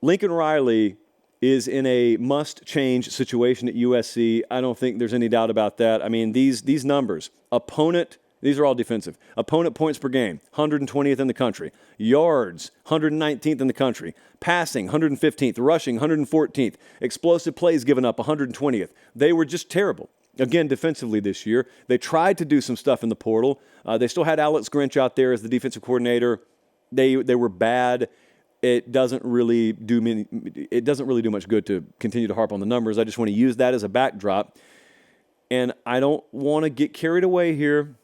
Lincoln Riley is in a must-change situation at USC. I don't think there's any doubt about that. I mean, these numbers, these are all defensive. Opponent points per game, 120th in the country. Yards, 119th in the country. Passing, 115th. Rushing, 114th. Explosive plays given up, 120th. They were just terrible. Again, defensively this year. They tried to do some stuff in the portal. They still had Alex Grinch out there as the defensive coordinator. They were bad. It doesn't really do much good to continue to harp on the numbers. I just want to use that as a backdrop. And I don't want to get carried away here.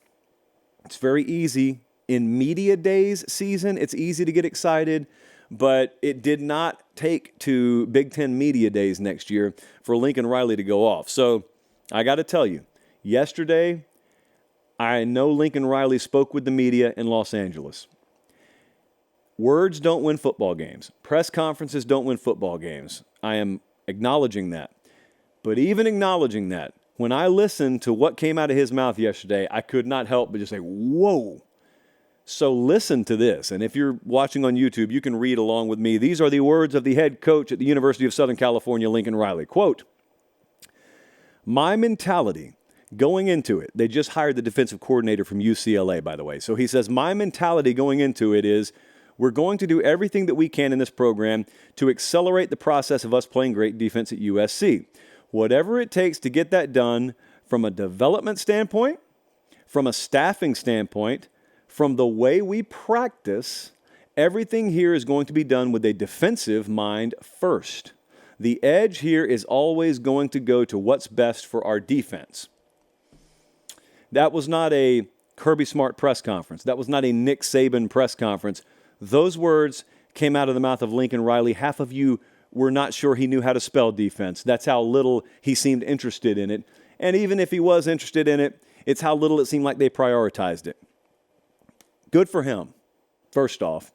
It's very easy. In media days season, it's easy to get excited, but it did not take to Big Ten media days next year for Lincoln Riley to go off. So I got to tell you, yesterday, I know Lincoln Riley spoke with the media in Los Angeles. Words don't win football games. Press conferences don't win football games. I am acknowledging that. But even acknowledging that, when I listened to what came out of his mouth yesterday, I could not help but just say, whoa. So listen to this. And if you're watching on YouTube, you can read along with me. These are the words of the head coach at the University of Southern California, Lincoln Riley. Quote, "My mentality going into it," they just hired the defensive coordinator from UCLA, by the way. So he says, "My mentality going into it is, we're going to do everything that we can in this program to accelerate the process of us playing great defense at USC. Whatever it takes to get that done from a development standpoint, from a staffing standpoint, from the way we practice, everything here is going to be done with a defensive mind first. The edge here is always going to go to what's best for our defense." That was not a Kirby Smart press conference. That was not a Nick Saban press conference. Those words came out of the mouth of Lincoln Riley. Half of you were not sure he knew how to spell defense. That's how little he seemed interested in it. And even if he was interested in it, it's how little it seemed like they prioritized it. Good for him, first off.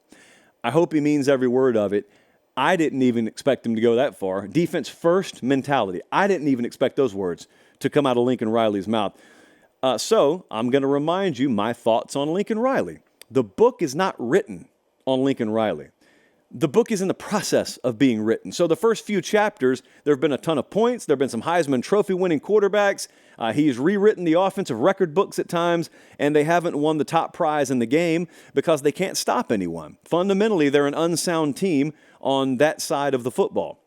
I hope he means every word of it. I didn't even expect him to go that far. Defense first mentality. I didn't even expect those words to come out of Lincoln Riley's mouth. So I'm going to remind you my thoughts on Lincoln Riley. The book is not written on Lincoln Riley. The book is in the process of being written. So the first few chapters, there have been a ton of points. There have been some Heisman Trophy winning quarterbacks. He's rewritten the offensive record books at times, and they haven't won the top prize in the game because they can't stop anyone. Fundamentally, they're an unsound team on that side of the football.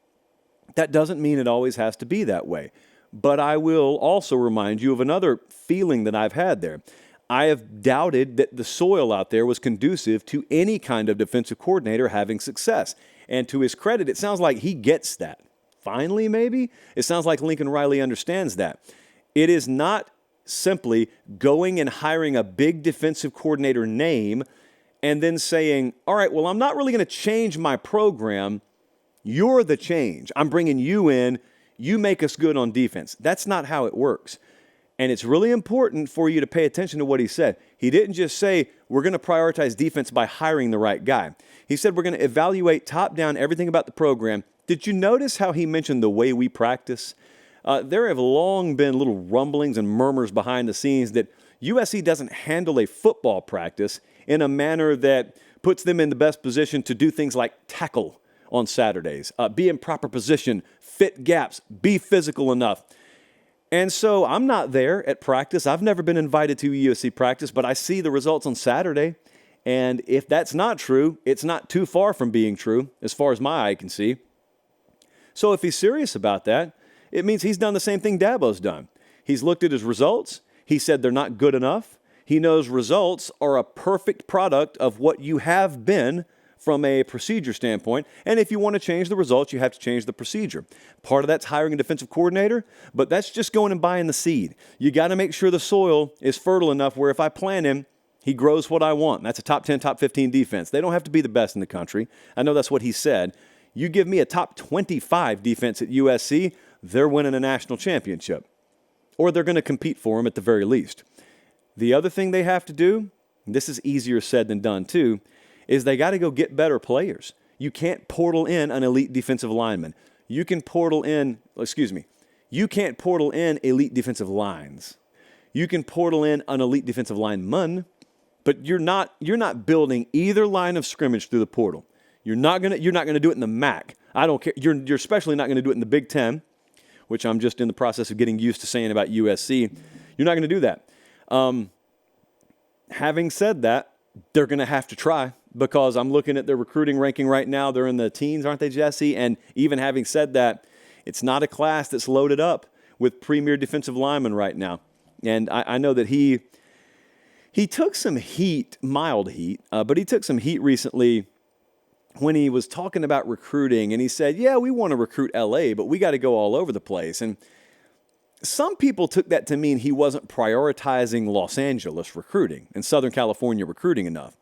That doesn't mean it always has to be that way. But I will also remind you of another feeling that I've had there. I have doubted that the soil out there was conducive to any kind of defensive coordinator having success. And to his credit, it sounds like he gets that. Finally, maybe? It sounds like Lincoln Riley understands that. It is not simply going and hiring a big defensive coordinator name and then saying, all right, well, I'm not really going to change my program. You're the change. I'm bringing you in. You make us good on defense. That's not how it works. And it's really important for you to pay attention to what he said. He didn't just say, we're going to prioritize defense by hiring the right guy. He said, we're going to evaluate top down everything about the program. Did you notice how he mentioned the way we practice? There have long been little rumblings and murmurs behind the scenes that USC doesn't handle a football practice in a manner that puts them in the best position to do things like tackle on Saturdays, be in proper position, fit gaps, be physical enough. And so I'm not there at practice. I've never been invited to USC practice, but I see the results on Saturday. And if that's not true, it's not too far from being true as far as my eye can see. So if he's serious about that, it means he's done the same thing Dabo's done. He's looked at his results. He said they're not good enough. He knows results are a perfect product of what you have been from a procedure standpoint. And if you want to change the results, you have to change the procedure. Part of that's hiring a defensive coordinator, but that's just going and buying the seed. You got to make sure the soil is fertile enough where if I plant him, he grows what I want. That's a top 10, top 15 defense. They don't have to be the best in the country. I know that's what he said. You give me a top 25 defense at USC, they're winning a national championship. Or they're going to compete for him at the very least. The other thing they have to do, and this is easier said than done too, is they got to go get better players. You can't portal in an elite defensive lineman. You can't portal in elite defensive lines. You can portal in an elite defensive lineman, but you're not building either line of scrimmage through the portal. You're not gonna do it in the MAC. I don't care. You're especially not going to do it in the Big Ten, which I'm just in the process of getting used to saying about USC. You're not going to do that. Having said that, they're going to have to try, because I'm looking at their recruiting ranking right now. They're in the teens, aren't they, Jesse? And even having said that, it's not a class that's loaded up with premier defensive linemen right now. And I know that he took some heat, mild heat, but he took some heat recently when he was talking about recruiting. And he said, yeah, we want to recruit LA, but we got to go all over the place. And some people took that to mean he wasn't prioritizing Los Angeles recruiting and Southern California recruiting enough.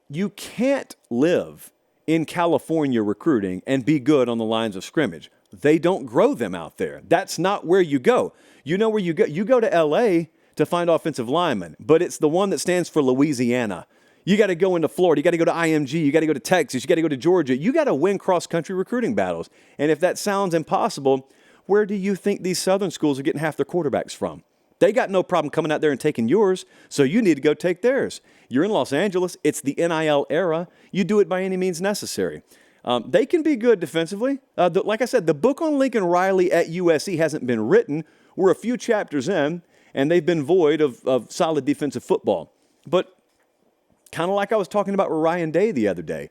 You can't live in California recruiting and be good on the lines of scrimmage. They don't grow them out there. That's not where you go. You know where you go? You go to LA to find offensive linemen, but it's the one that stands for Louisiana. You got to go into Florida. You got to go to IMG. You got to go to Texas. You got to go to Georgia. You got to win cross-country recruiting battles. And if that sounds impossible, where do you think these Southern schools are getting half their quarterbacks from? They got no problem coming out there and taking yours, so you need to go take theirs. You're in Los Angeles. It's the NIL era. You do it by any means necessary. They can be good defensively. Like I said, the book on Lincoln Riley at USC hasn't been written. We're a few chapters in, and they've been void of solid defensive football. But kind of like I was talking about with Ryan Day the other day,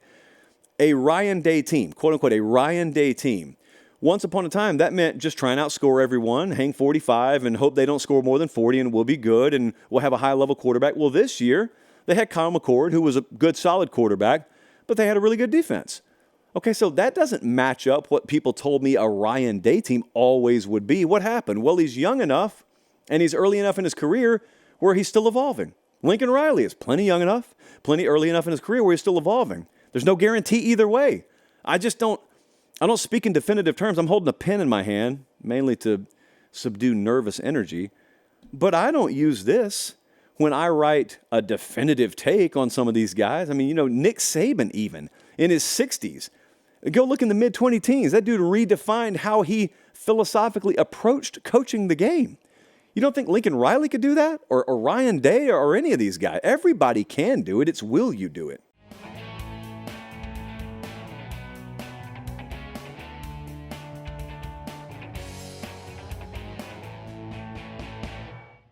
a Ryan Day team, quote-unquote, a Ryan Day team. Once upon a time, that meant just try and outscore everyone, hang 45, and hope they don't score more than 40, and we'll be good, and we'll have a high-level quarterback. Well, this year, they had Kyle McCord, who was a good, solid quarterback, but they had a really good defense. Okay, so that doesn't match up what people told me a Ryan Day team always would be. What happened? Well, he's young enough, and he's early enough in his career where he's still evolving. Lincoln Riley is plenty young enough, plenty early enough in his career where he's still evolving. There's no guarantee either way. I don't speak in definitive terms. I'm holding a pen in my hand, mainly to subdue nervous energy. But I don't use this when I write a definitive take on some of these guys. I mean, Nick Saban even, in his 60s. Go look in the mid-20 teens. That dude redefined how he philosophically approached coaching the game. You don't think Lincoln Riley could do that? Or Ryan Day or any of these guys? Everybody can do it. It's will you do it?